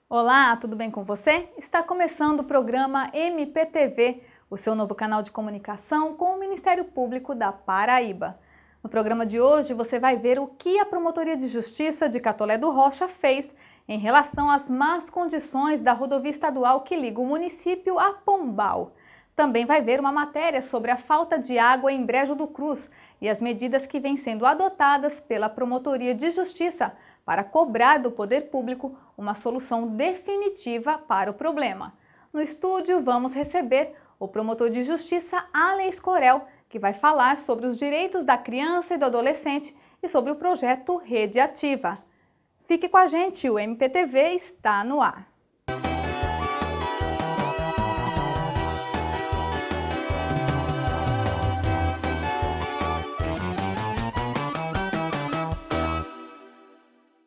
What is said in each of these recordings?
Olá, tudo bem com você? Está começando o programa MPTV, o seu novo canal de comunicação com o Ministério Público da Paraíba. No programa de hoje você vai ver o que a Promotoria de Justiça de Catolé do Rocha fez em relação às más condições da rodovia estadual que liga o município a Pombal. Também vai ver uma matéria sobre a falta de água em Brejo do Cruz e as medidas que vêm sendo adotadas pela Promotoria de Justiça para cobrar do poder público uma solução definitiva para o problema. No estúdio, vamos receber o promotor de justiça Alex Corel, que vai falar sobre os direitos da criança e do adolescente e sobre o projeto Rede Ativa. Fique com a gente, o MPTV está no ar.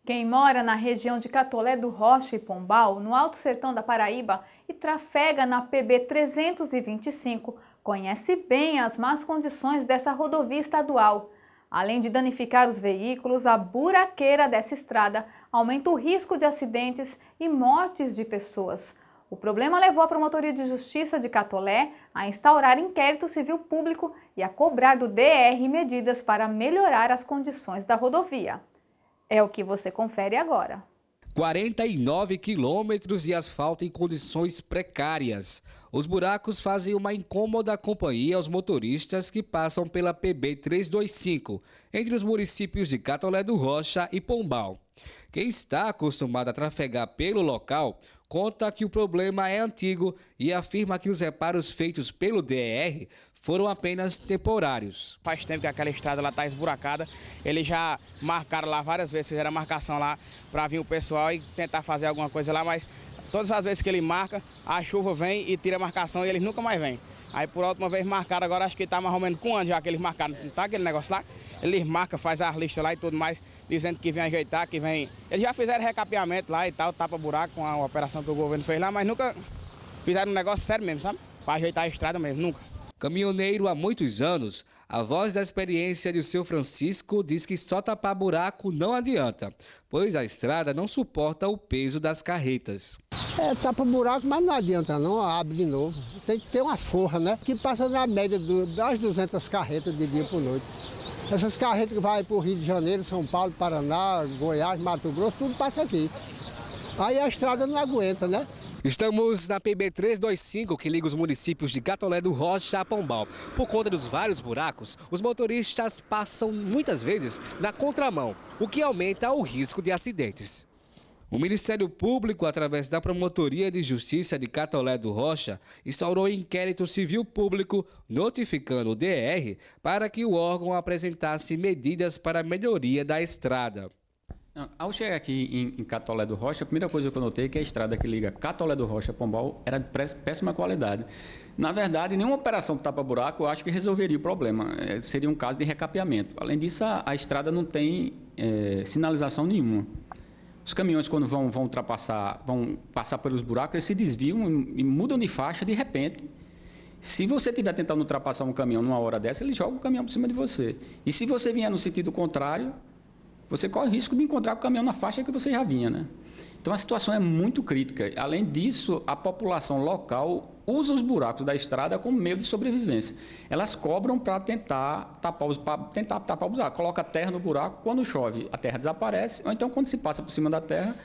Quem mora na região de Catolé do Rocha e Pombal, no Alto Sertão da Paraíba, e trafega na PB 325, conhece bem as más condições dessa rodovia estadual. Além de danificar os veículos, a buraqueira dessa estrada aumenta o risco de acidentes e mortes de pessoas. O problema levou a Promotoria de Justiça de Catolé a instaurar inquérito civil público e a cobrar do DR medidas para melhorar as condições da rodovia. É o que você confere agora. 49 quilômetros de asfalto em condições precárias. Os buracos fazem uma incômoda companhia aos motoristas que passam pela PB 325, entre os municípios de Catolé do Rocha e Pombal. Quem está acostumado a trafegar pelo local conta que o problema é antigo e afirma que os reparos feitos pelo DR foram apenas temporários. Faz tempo que aquela estrada lá está esburacada, eles já marcaram lá várias vezes, fizeram a marcação lá para vir o pessoal e tentar fazer alguma coisa lá, mas todas as vezes que ele marca, a chuva vem e tira a marcação e eles nunca mais vêm. Aí por última vez marcaram, agora acho que está mais ou menos com um ano já que eles marcaram, não tá aquele negócio lá? Eles marcam, faz a lista lá e tudo mais, dizendo que vem ajeitar, que vem... Eles já fizeram recapeamento lá e tal, tapa-buraco com a operação que o governo fez lá, mas nunca fizeram um negócio sério mesmo, sabe? Para ajeitar a estrada mesmo, nunca. Caminhoneiro há muitos anos, a voz da experiência de seu Francisco diz que só tapar buraco não adianta, pois a estrada não suporta o peso das carretas. Tapa buraco, mas não adianta não, abre de novo. Tem que ter uma forra, né? Que passa na média das 200 carretas de dia por noite. Essas carretas que vão para o Rio de Janeiro, São Paulo, Paraná, Goiás, Mato Grosso, tudo passa aqui. Aí a estrada não aguenta, né? Estamos na PB 325, que liga os municípios de Catolé do Rocha a Pombal. Por conta dos vários buracos, os motoristas passam muitas vezes na contramão, o que aumenta o risco de acidentes. O Ministério Público, através da Promotoria de Justiça de Catolé do Rocha, instaurou inquérito civil público notificando o DR para que o órgão apresentasse medidas para a melhoria da estrada. Ao chegar aqui em Catolé do Rocha, a primeira coisa que eu notei é que a estrada que liga Catolé do Rocha a Pombal era de péssima qualidade. Na verdade, nenhuma operação de tapa-buraco eu acho que resolveria o problema. Seria um caso de recapeamento. Além disso, a estrada não tem sinalização nenhuma. Os caminhões, quando vão passar pelos buracos, eles se desviam e mudam de faixa de repente. Se você estiver tentando ultrapassar um caminhão numa hora dessa, ele joga o caminhão por cima de você. E se você vier no sentido contrário, você corre o risco de encontrar o caminhão na faixa que você já vinha, né? Então a situação é muito crítica. Além disso, a população local usa os buracos da estrada como meio de sobrevivência. Elas cobram para tentar tapar o buraco. Coloca terra no buraco, quando chove a terra desaparece, ou então quando se passa por cima da terra,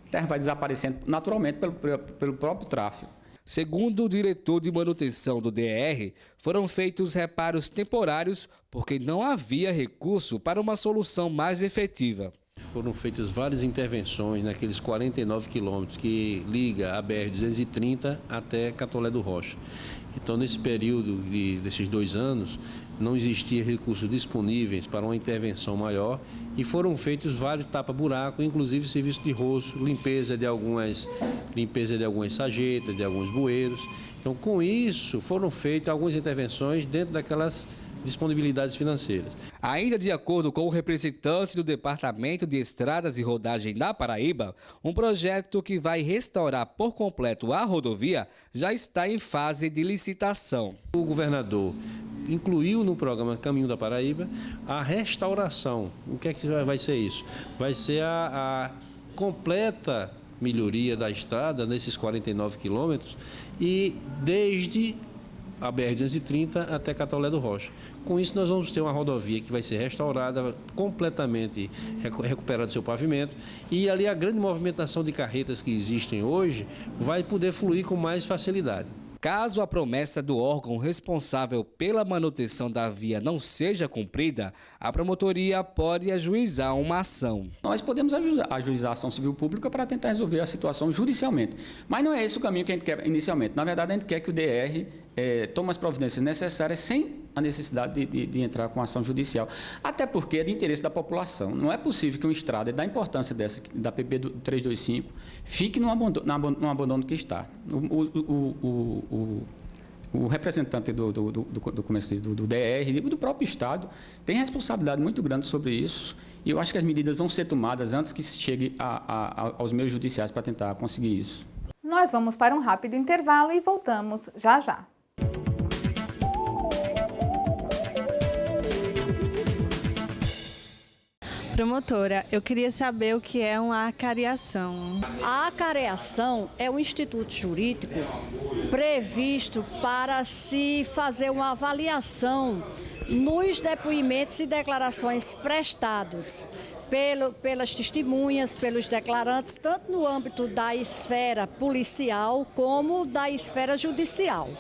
a terra vai desaparecendo naturalmente pelo próprio tráfego. Segundo o diretor de manutenção do DR, foram feitos reparos temporários porque não havia recurso para uma solução mais efetiva. Foram feitas várias intervenções naqueles 49 quilômetros que liga a BR-230 até Catolé do Rocha. Então, nesse período desses 2 anos, não existia recursos disponíveis para uma intervenção maior e foram feitos vários tapa-buraco, inclusive serviço de roço, limpeza de algumas sarjetas, de alguns bueiros. Então, com isso, foram feitas algumas intervenções dentro daquelas disponibilidades financeiras. Ainda de acordo com o representante do Departamento de Estradas e Rodagem da Paraíba, um projeto que vai restaurar por completo a rodovia já está em fase de licitação. O governador incluiu no programa Caminho da Paraíba a restauração. O que é que vai ser isso? Vai ser a completa melhoria da estrada nesses 49 quilômetros e desde a BR-230 até Catolé do Rocha. Com isso, nós vamos ter uma rodovia que vai ser restaurada, completamente recuperado seu pavimento, e ali a grande movimentação de carretas que existem hoje vai poder fluir com mais facilidade. Caso a promessa do órgão responsável pela manutenção da via não seja cumprida, a promotoria pode ajuizar uma ação. Nós podemos ajuizar a ação civil pública para tentar resolver a situação judicialmente. Mas não é esse o caminho que a gente quer inicialmente. Na verdade, a gente quer que o DR tome as providências necessárias sem a necessidade de entrar com ação judicial. Até porque é de interesse da população. Não é possível que uma estrada da importância dessa, da PB 325, fique no abandono que está. O representante do DR e do próprio Estado tem responsabilidade muito grande sobre isso, e eu acho que as medidas vão ser tomadas antes que se chegue aos meios judiciais para tentar conseguir isso. Nós vamos para um rápido intervalo e voltamos já já. Promotora, eu queria saber o que é uma acareação. A acareação é um instituto jurídico previsto para se fazer uma avaliação nos depoimentos e declarações prestados pelas testemunhas, pelos declarantes, tanto no âmbito da esfera policial como da esfera judicial.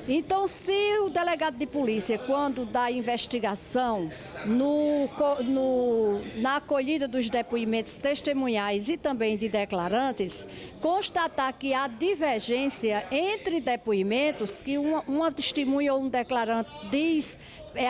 Então, se o delegado de polícia, quando dá investigação na acolhida dos depoimentos testemunhais e também de declarantes, constatar que há divergência entre depoimentos, que uma testemunha ou um declarante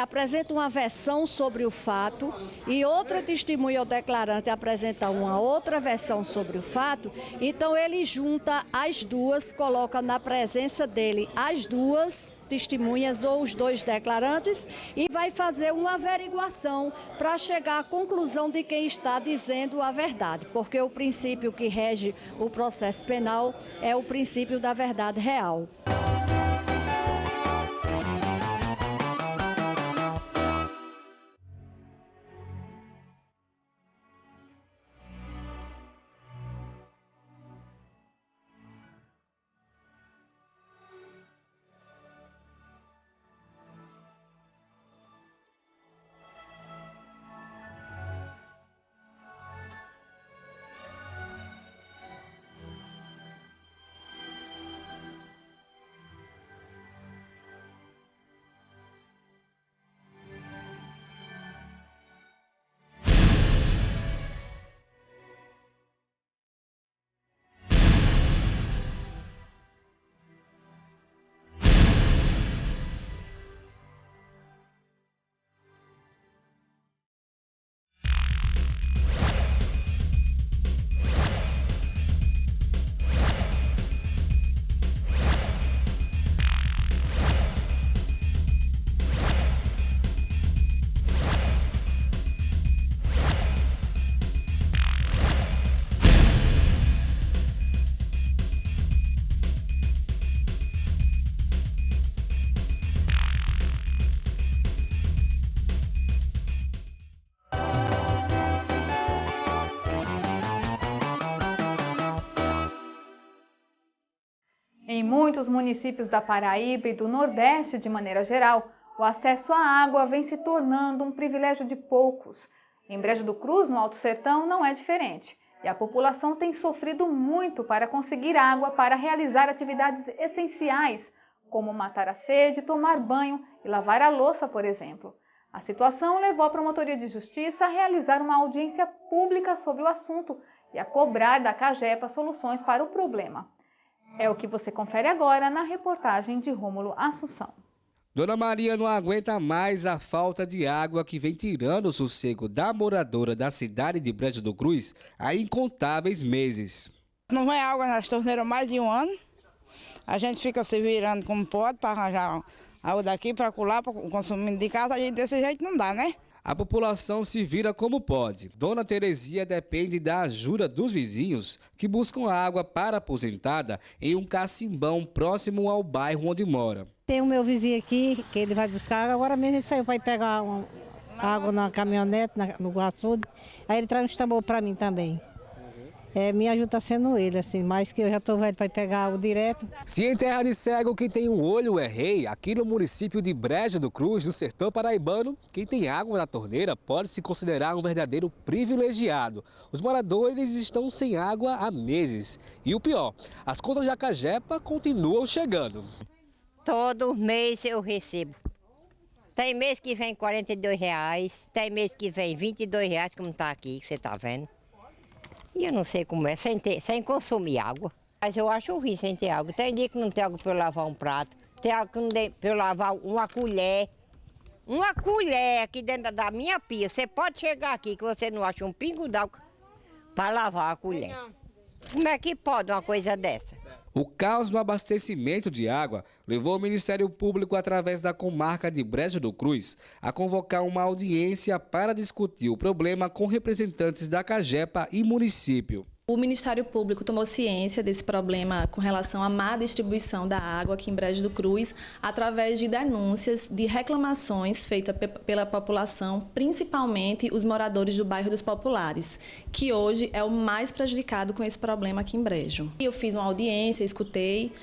apresenta uma versão sobre o fato e outra testemunha ou declarante apresenta uma outra versão sobre o fato, então ele junta as duas, coloca na presença dele as duas testemunhas ou os dois declarantes e vai fazer uma averiguação para chegar à conclusão de quem está dizendo a verdade, porque o princípio que rege o processo penal é o princípio da verdade real. Em muitos municípios da Paraíba e do Nordeste, de maneira geral, o acesso à água vem se tornando um privilégio de poucos. Em Brejo do Cruz, no Alto Sertão, não é diferente. E a população tem sofrido muito para conseguir água para realizar atividades essenciais, como matar a sede, tomar banho e lavar a louça, por exemplo. A situação levou a Promotoria de Justiça a realizar uma audiência pública sobre o assunto e a cobrar da CAGEPA soluções para o problema. É o que você confere agora na reportagem de Rômulo Assunção. Dona Maria não aguenta mais a falta de água que vem tirando o sossego da moradora da cidade de Brejo do Cruz há incontáveis meses. Não vem água nas torneiras há mais de um ano. A gente fica se virando como pode para arranjar água daqui para colar, para o consumo de casa. A gente desse jeito não dá, né? A população se vira como pode. Dona Terezinha depende da ajuda dos vizinhos que buscam água para a aposentada em um cacimbão próximo ao bairro onde mora. Tem o meu vizinho aqui, que ele vai buscar, agora mesmo ele saiu para ir pegar água na caminhonete, no açude, aí ele traz um tambor para mim também. minha ajuda está sendo ele, assim, mas que eu já estou velho para pegar o direto. Se em terra de cego quem tem um olho é rei, aqui no município de Brejo do Cruz, no sertão paraibano, quem tem água na torneira pode se considerar um verdadeiro privilegiado. Os moradores estão sem água há meses. E o pior, as contas da Cagepa continuam chegando. Todo mês eu recebo. Tem mês que vem R$42, tem mês que vem R$22, como está aqui, que você está vendo. E eu não sei como é, sem consumir água. Mas eu acho ruim sem ter água. Tem dia que não tem água para eu lavar um prato, tem água que não tem para eu lavar uma colher. Uma colher aqui dentro da minha pia. Você pode chegar aqui que você não acha um pingo d'água para lavar a colher. Como é que pode uma coisa dessa? O caos no abastecimento de água levou o Ministério Público, através da comarca de Brejo do Cruz, a convocar uma audiência para discutir o problema com representantes da Cagepa e município. O Ministério Público tomou ciência desse problema com relação à má distribuição da água aqui em Brejo do Cruz, através de denúncias de reclamações feitas pela população, principalmente os moradores do bairro dos Populares, que hoje é o mais prejudicado com esse problema aqui em Brejo. Eu fiz uma audiência, escutei,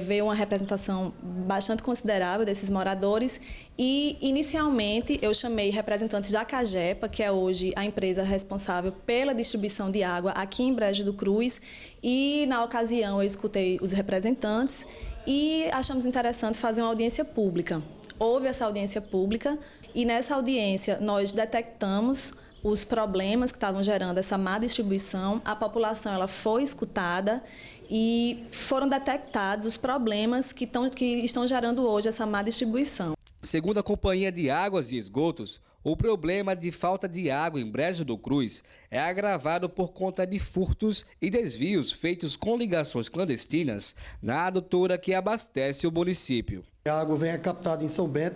veio uma representação bastante considerável desses moradores e, inicialmente, eu chamei representantes da Cagepa, que é hoje a empresa responsável pela distribuição de água aqui em Brejo do Cruz, e na ocasião eu escutei os representantes e achamos interessante fazer uma audiência pública. Houve essa audiência pública e nessa audiência nós detectamos os problemas que estavam gerando essa má distribuição, a população ela foi escutada e foram detectados os problemas que estão gerando hoje essa má distribuição. Segundo a Companhia de Águas e Esgotos, o problema de falta de água em Brejo do Cruz é agravado por conta de furtos e desvios feitos com ligações clandestinas na adutora que abastece o município. A água vem captada em São Bento,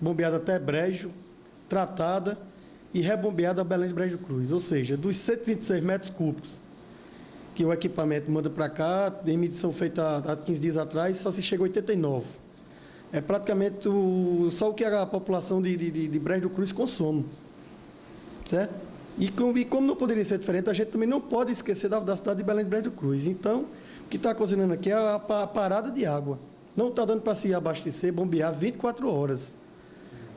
bombeada até Brejo, tratada e rebombeada a Belém de Brejo do Cruz. Ou seja, dos 126 metros cúbicos que o equipamento manda para cá, em medição feita há 15 dias atrás, só se chega a 89. É praticamente só o que a população de Brejo do Cruz consome, certo? E como não poderia ser diferente, a gente também não pode esquecer da cidade de Belém de Brejo do Cruz. Então, o que está acontecendo aqui é a parada de água. Não está dando para se abastecer, bombear 24 horas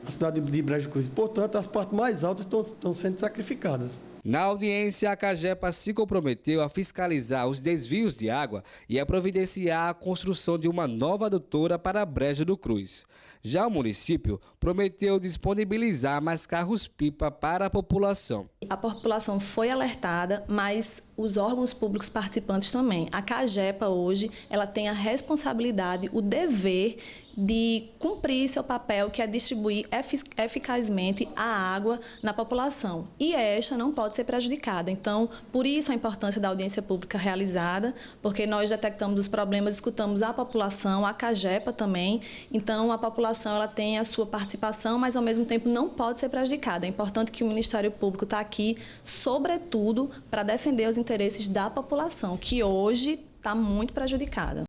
a cidade de Brejo do Cruz. Portanto, as partes mais altas estão sendo sacrificadas. Na audiência, a Cagepa se comprometeu a fiscalizar os desvios de água e a providenciar a construção de uma nova adutora para Brejo do Cruz. Já o município prometeu disponibilizar mais carros-pipa para a população. A população foi alertada, mas os órgãos públicos participantes também. A Cagepa hoje ela tem a responsabilidade, o dever de cumprir seu papel, que é distribuir eficazmente a água na população. E esta não pode ser prejudicada. Então, por isso a importância da audiência pública realizada, porque nós detectamos os problemas, escutamos a população, a Cagepa também. Então, a população ela tem a sua participação, mas ao mesmo tempo não pode ser prejudicada. É importante que o Ministério Público está aqui, sobretudo, para defender os interesses da população, que hoje está muito prejudicada.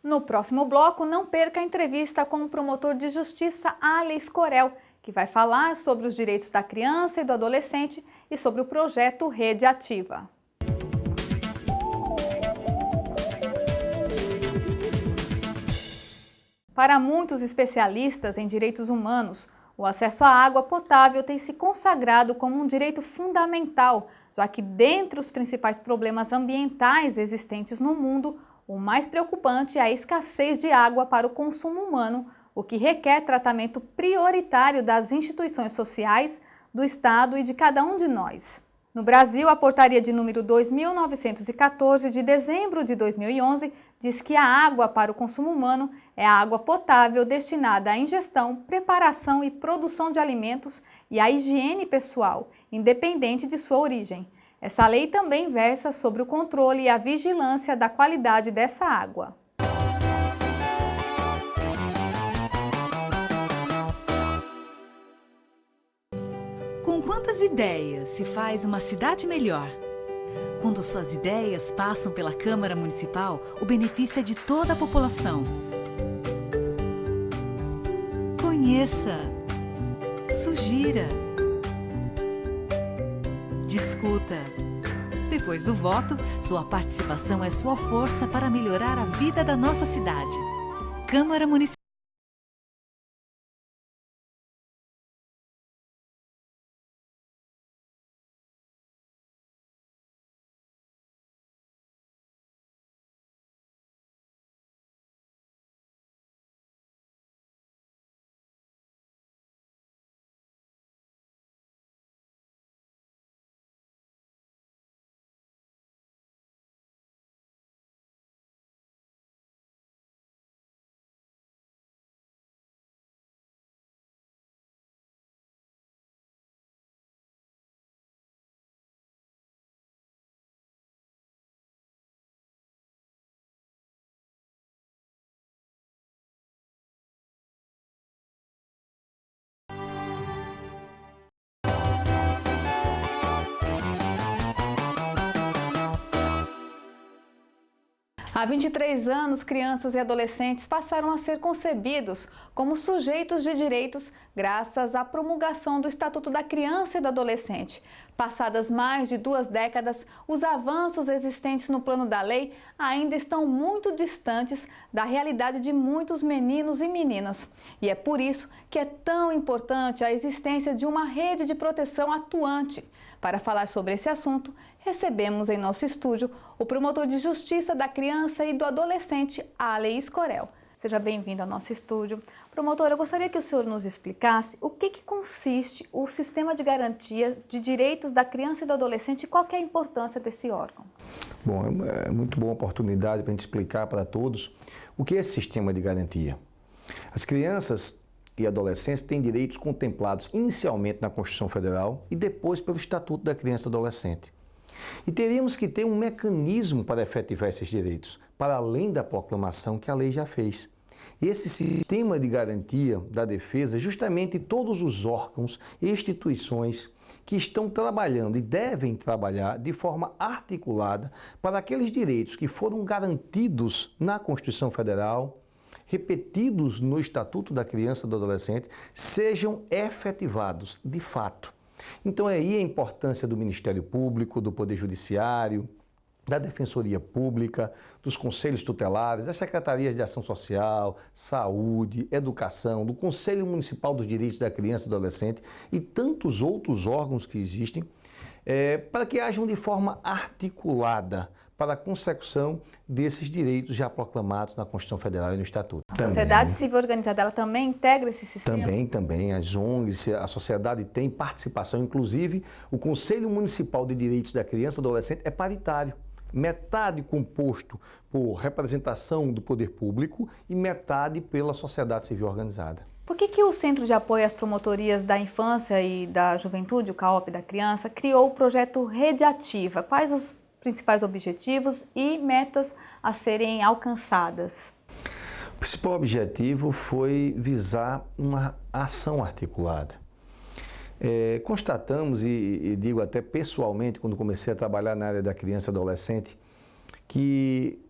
No próximo bloco, não perca a entrevista com o promotor de justiça Alex Corel, que vai falar sobre os direitos da criança e do adolescente e sobre o projeto Rede Ativa. Para muitos especialistas em direitos humanos, o acesso à água potável tem se consagrado como um direito fundamental, já que, dentre os principais problemas ambientais existentes no mundo, o mais preocupante é a escassez de água para o consumo humano, o que requer tratamento prioritário das instituições sociais, do Estado e de cada um de nós. No Brasil, a portaria de número 2.914, de dezembro de 2011, diz que a água para o consumo humano é a água potável destinada à ingestão, preparação e produção de alimentos e à higiene pessoal, independente de sua origem. Essa lei também versa sobre o controle e a vigilância da qualidade dessa água. Com quantas ideias se faz uma cidade melhor? Quando suas ideias passam pela Câmara Municipal, o benefício é de toda a população. Conheça, sugira, discuta, Depois do voto, sua participação é sua força para melhorar a vida da nossa cidade. Câmara Municipal. Há 23 anos, crianças e adolescentes passaram a ser concebidos como sujeitos de direitos graças à promulgação do Estatuto da Criança e do Adolescente. Passadas mais de 2 décadas, os avanços existentes no plano da lei ainda estão muito distantes da realidade de muitos meninos e meninas. E é por isso que é tão importante a existência de uma rede de proteção atuante. Para falar sobre esse assunto, recebemos em nosso estúdio o promotor de Justiça da Criança e do Adolescente, Ale Escorel. Seja bem-vindo ao nosso estúdio. Promotor, eu gostaria que o senhor nos explicasse o que consiste o Sistema de Garantia de Direitos da Criança e do Adolescente e qual que é a importância desse órgão. Bom, é muito boa oportunidade para a gente explicar para todos o que é esse sistema de garantia. As crianças e adolescentes têm direitos contemplados inicialmente na Constituição Federal e depois pelo Estatuto da Criança e do Adolescente. E teríamos que ter um mecanismo para efetivar esses direitos, para além da proclamação que a lei já fez. Esse sistema de garantia da defesa, justamente todos os órgãos e instituições que estão trabalhando e devem trabalhar de forma articulada para aqueles direitos que foram garantidos na Constituição Federal, repetidos no Estatuto da Criança e do Adolescente, sejam efetivados de fato. Então aí a importância do Ministério Público, do Poder Judiciário, da Defensoria Pública, dos Conselhos Tutelares, das Secretarias de Ação Social, Saúde, Educação, do Conselho Municipal dos Direitos da Criança e do Adolescente e tantos outros órgãos que existem, para que hajam de forma articulada para a consecução desses direitos já proclamados na Constituição Federal e no Estatuto. A sociedade civil organizada, ela também integra esse sistema? Também. As ONGs, a sociedade tem participação, inclusive o Conselho Municipal de Direitos da Criança e do Adolescente é paritário. Metade composto por representação do poder público e metade pela sociedade civil organizada. Por que o Centro de Apoio às Promotorias da Infância e da Juventude, o CAOP da Criança, criou o projeto Rede Ativa? Quais os principais objetivos e metas a serem alcançadas? O principal objetivo foi visar uma ação articulada. Constatamos, e digo até pessoalmente, quando comecei a trabalhar na área da criança e adolescente, que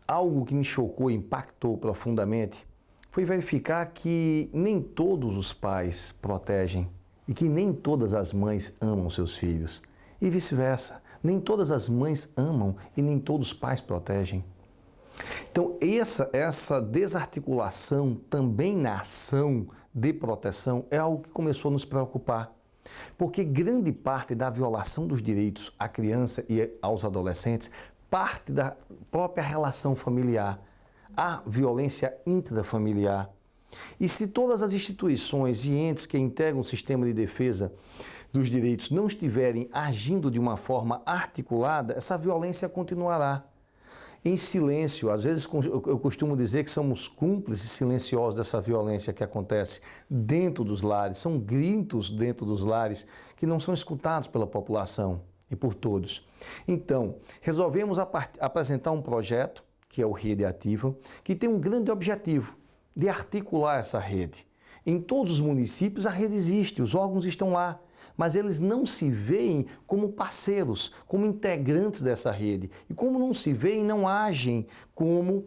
algo que me chocou e impactou profundamente foi verificar que nem todos os pais protegem e que nem todas as mães amam seus filhos e vice-versa. Nem todas as mães amam e nem todos os pais protegem. Então, essa desarticulação também na ação de proteção é algo que começou a nos preocupar. Porque grande parte da violação dos direitos à criança e aos adolescentes parte da própria relação familiar, a violência intrafamiliar. E se todas as instituições e entes que integram o sistema de defesa dos direitos não estiverem agindo de uma forma articulada, essa violência continuará. Em silêncio, às vezes eu costumo dizer que somos cúmplices silenciosos dessa violência que acontece dentro dos lares, são gritos dentro dos lares que não são escutados pela população e por todos. Então, resolvemos apresentar um projeto, que é o Rede Ativa, que tem um grande objetivo de articular essa rede. Em todos os municípios a rede existe, os órgãos estão lá, mas eles não se veem como parceiros, como integrantes dessa rede. E como não se veem, não agem como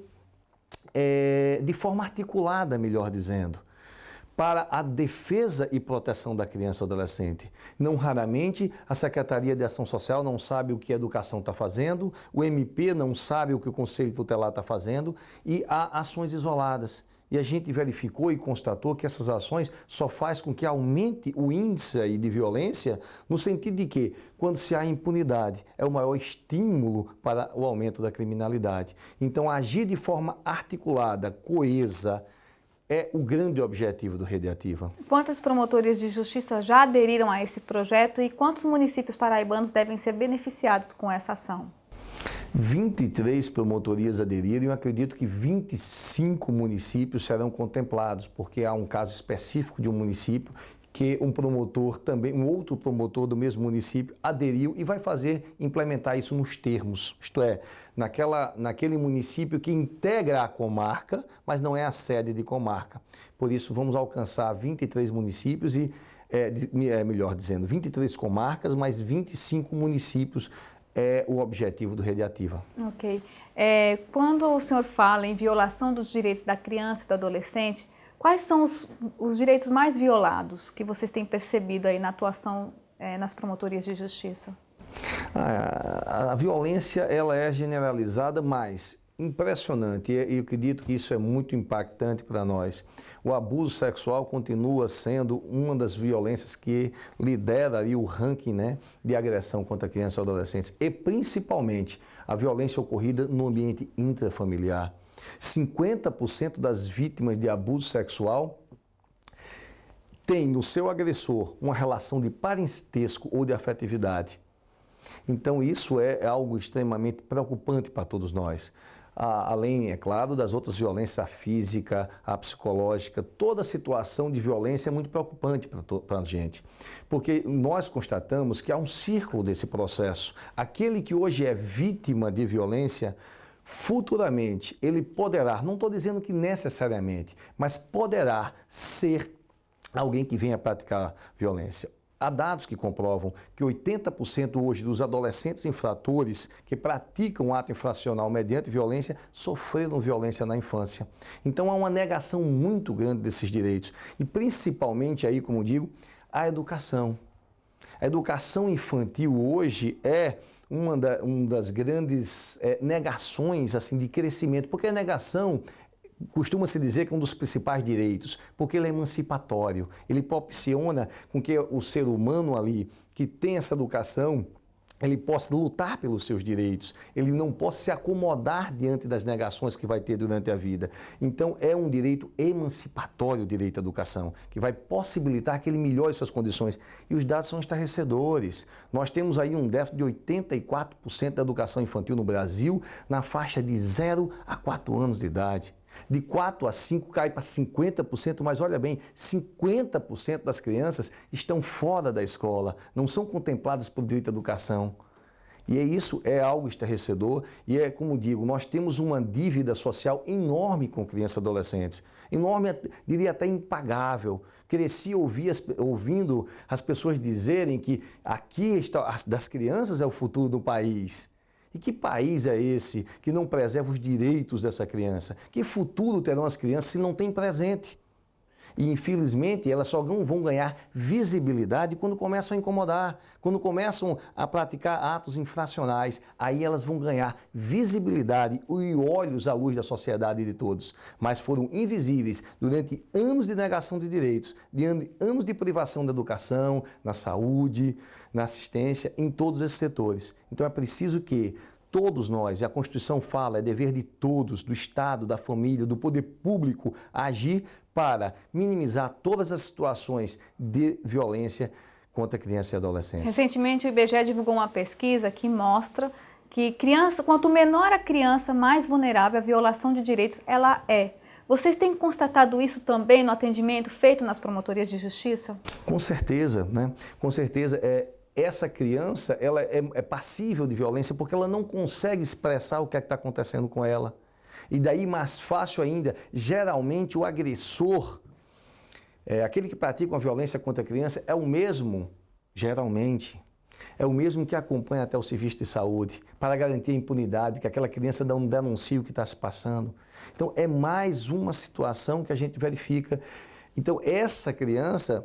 de forma articulada, melhor dizendo. para a defesa e proteção da criança e adolescente. Não raramente a Secretaria de Ação Social não sabe o que a educação está fazendo, o MP não sabe o que o Conselho Tutelar está fazendo e há ações isoladas. E a gente verificou e constatou que essas ações só faz com que aumente o índice aí de violência, no sentido de que, quando se há impunidade, é o maior estímulo para o aumento da criminalidade. Então, agir de forma articulada, coesa, é o grande objetivo do Rede Ativa. Quantas promotorias de justiça já aderiram a esse projeto e quantos municípios paraibanos devem ser beneficiados com essa ação? 23 promotorias aderiram e eu acredito que 25 municípios serão contemplados, porque há um caso específico de um município que um promotor também, um outro promotor do mesmo município aderiu e vai implementar isso nos termos, isto é, naquele município que integra a comarca, mas não é a sede de comarca. Por isso vamos alcançar 23 municípios e, melhor dizendo, 23 comarcas, mais 25 municípios é o objetivo do Rede Ativa. Ok. Quando o senhor fala em violação dos direitos da criança e do adolescente, quais são os direitos mais violados que vocês têm percebido aí na atuação nas promotorias de justiça? A violência ela é generalizada, mas impressionante, e eu acredito que isso é muito impactante para nós. O abuso sexual continua sendo uma das violências que lidera ali o ranking, né, de agressão contra crianças e adolescentes, e principalmente a violência ocorrida no ambiente intrafamiliar. 50% das vítimas de abuso sexual têm no seu agressor uma relação de parentesco ou de afetividade. Então isso é algo extremamente preocupante para todos nós. Além, é claro, das outras violências, a física, a psicológica, toda situação de violência é muito preocupante para a gente, porque nós constatamos que há um círculo desse processo. Aquele que hoje é vítima de violência, futuramente ele poderá, não estou dizendo que necessariamente, mas poderá ser alguém que venha praticar violência. Há dados que comprovam que 80% hoje dos adolescentes infratores que praticam ato infracional mediante violência sofreram violência na infância. Então há uma negação muito grande desses direitos e principalmente aí, como digo, a educação. A educação infantil hoje é uma das grandes negações assim, de crescimento, porque a negação costuma-se dizer que é um dos principais direitos, porque ele é emancipatório, ele proporciona com que o ser humano ali, que tem essa educação, ele possa lutar pelos seus direitos, ele não possa se acomodar diante das negações que vai ter durante a vida. Então é um direito emancipatório o direito à educação, que vai possibilitar que ele melhore suas condições. E os dados são estarrecedores. Nós temos aí um déficit de 84% da educação infantil no Brasil, na faixa de 0 a 4 anos de idade. De 4 a 5 cai para 50%, mas olha bem, 50% das crianças estão fora da escola, não são contempladas pelo direito à educação. E isso é algo estarrecedor e é, como digo, nós temos uma dívida social enorme com crianças e adolescentes. Enorme, diria até impagável. Cresci ouvindo as pessoas dizerem que aqui das crianças é o futuro do país. E que país é esse que não preserva os direitos dessa criança? Que futuro terão as crianças se não tem presente? E, infelizmente, elas só vão ganhar visibilidade quando começam a incomodar, quando começam a praticar atos infracionais. Aí elas vão ganhar visibilidade e olhos à luz da sociedade de todos. Mas foram invisíveis durante anos de negação de direitos, anos de privação da educação, na saúde, na assistência, em todos esses setores. Então é preciso que todos nós, e a Constituição fala, é dever de todos, do Estado, da família, do poder público, agir para minimizar todas as situações de violência contra criança e adolescente. Recentemente o IBGE divulgou uma pesquisa que mostra que quanto menor a criança, mais vulnerável à violação de direitos ela é. Vocês têm constatado isso também no atendimento feito nas promotorias de justiça? Com certeza, né? Com certeza. Essa criança ela é passível de violência porque ela não consegue expressar o que está acontecendo com ela. E daí, mais fácil ainda, geralmente o agressor, aquele que pratica uma violência contra a criança, é o mesmo, geralmente, é o mesmo que acompanha até o serviço de saúde para garantir a impunidade, que aquela criança não denuncie o que está se passando. Então, é mais uma situação que a gente verifica. Então, essa criança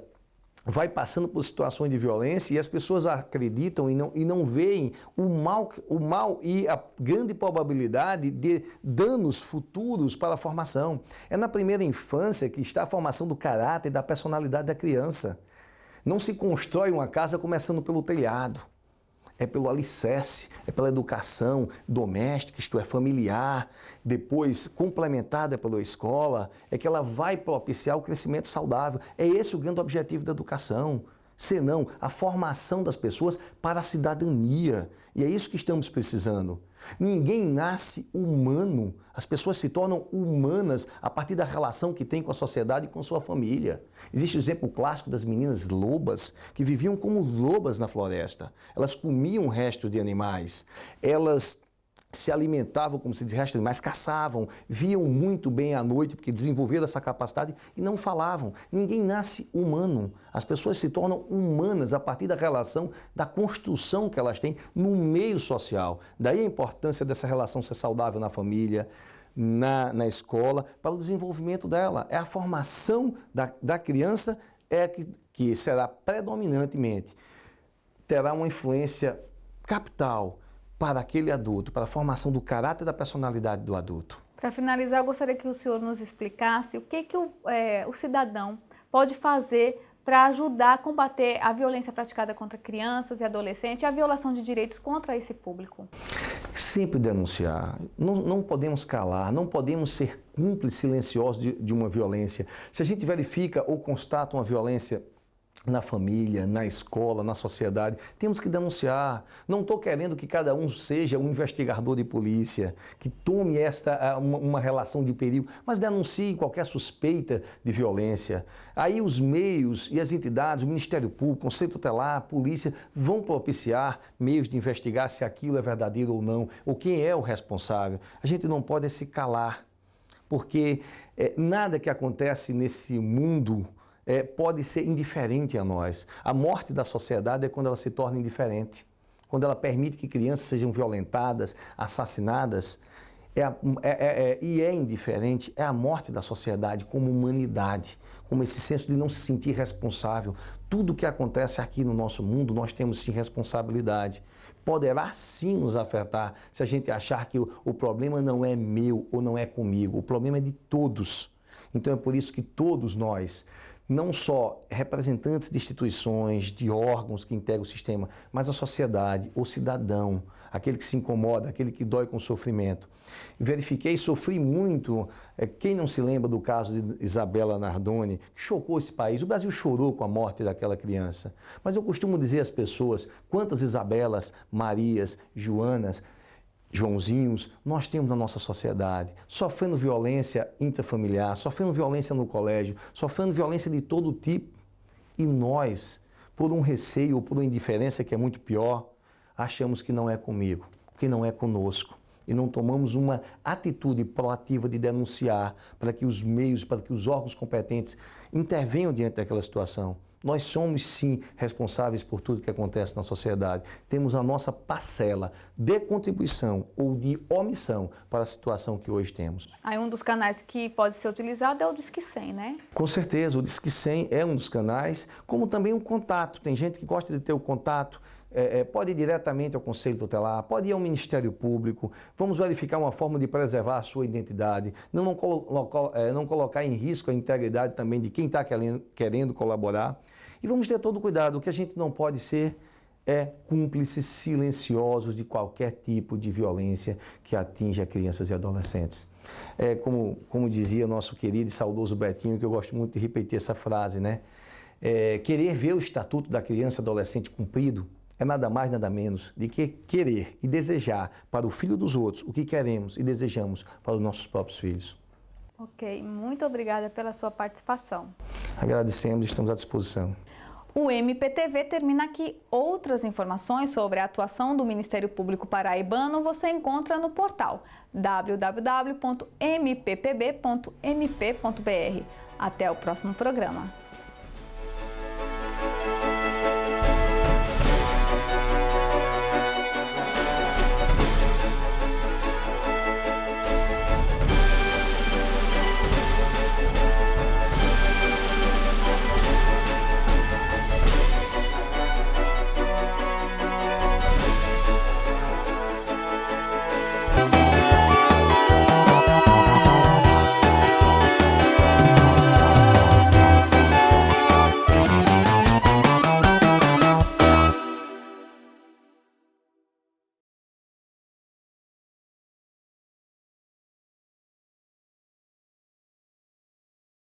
vai passando por situações de violência e as pessoas acreditam e não veem o mal e a grande probabilidade de danos futuros para a formação. É na primeira infância que está a formação do caráter e da personalidade da criança. Não se constrói uma casa começando pelo telhado. É pelo alicerce, é pela educação doméstica, isto é, familiar, depois complementada pela escola, é que ela vai propiciar o crescimento saudável. É esse o grande objetivo da educação, senão a formação das pessoas para a cidadania. E é isso que estamos precisando. Ninguém nasce humano, as pessoas se tornam humanas a partir da relação que tem com a sociedade e com sua família. Existe o exemplo clássico das meninas lobas, que viviam como lobas na floresta. Elas comiam restos de animais, elas se alimentavam, como se diz, restos de animais, caçavam, viam muito bem à noite, porque desenvolveram essa capacidade e não falavam. Ninguém nasce humano. As pessoas se tornam humanas a partir da relação, da construção que elas têm no meio social. Daí a importância dessa relação ser saudável na família, na escola, para o desenvolvimento dela. É a formação da criança que será predominantemente, terá uma influência capital para aquele adulto, para a formação do caráter e da personalidade do adulto. Para finalizar, eu gostaria que o senhor nos explicasse o que o cidadão pode fazer para ajudar a combater a violência praticada contra crianças e adolescentes e a violação de direitos contra esse público. Sempre denunciar, não podemos calar, não podemos ser cúmplices silenciosos de uma violência. Se a gente verifica ou constata uma violência na família, na escola, na sociedade, temos que denunciar. Não estou querendo que cada um seja um investigador de polícia, que tome uma relação de perigo, mas denuncie qualquer suspeita de violência. Aí os meios e as entidades, o Ministério Público, o Conselho Tutelar, a polícia, vão propiciar meios de investigar se aquilo é verdadeiro ou não, ou quem é o responsável. A gente não pode se calar, porque nada que acontece nesse mundo pode ser indiferente a nós. A morte da sociedade é quando ela se torna indiferente, quando ela permite que crianças sejam violentadas, assassinadas, e é indiferente, é a morte da sociedade como humanidade, como esse senso de não se sentir responsável. Tudo que acontece aqui no nosso mundo, nós temos sim responsabilidade. Poderá sim nos afetar se a gente achar que o problema não é meu ou não é comigo, o problema é de todos. Então é por isso que todos nós, não só representantes de instituições, de órgãos que integram o sistema, mas a sociedade, o cidadão, aquele que se incomoda, aquele que dói com o sofrimento. Verifiquei, sofri muito, quem não se lembra do caso de Isabela Nardoni, que chocou esse país. O Brasil chorou com a morte daquela criança. Mas eu costumo dizer às pessoas, quantas Isabelas, Marias, Joanas, Joãozinhos, nós temos na nossa sociedade, sofrendo violência intrafamiliar, sofrendo violência no colégio, sofrendo violência de todo tipo. E nós, por um receio ou por uma indiferença que é muito pior, achamos que não é comigo, que não é conosco. E não tomamos uma atitude proativa de denunciar para que os meios, para que os órgãos competentes intervenham diante daquela situação. Nós somos, sim, responsáveis por tudo que acontece na sociedade. Temos a nossa parcela de contribuição ou de omissão para a situação que hoje temos. Aí um dos canais que pode ser utilizado é o Disque 100, né? Com certeza, o Disque 100 é um dos canais, como também o contato. Tem gente que gosta de ter o contato, pode ir diretamente ao Conselho Tutelar, pode ir ao Ministério Público. Vamos verificar uma forma de preservar a sua identidade, não colocar em risco a integridade também de quem está querendo colaborar. E vamos ter todo o cuidado. O que a gente não pode ser é cúmplices silenciosos de qualquer tipo de violência que atinja crianças e adolescentes. Como dizia nosso querido e saudoso Betinho, que eu gosto muito de repetir essa frase, né? Querer ver o Estatuto da Criança e Adolescente cumprido é nada mais, nada menos de que querer e desejar para o filho dos outros o que queremos e desejamos para os nossos próprios filhos. Ok, muito obrigada pela sua participação. Agradecemos, estamos à disposição. O MPTV termina aqui. Outras informações sobre a atuação do Ministério Público Paraibano você encontra no portal www.mppb.mp.br. Até o próximo programa.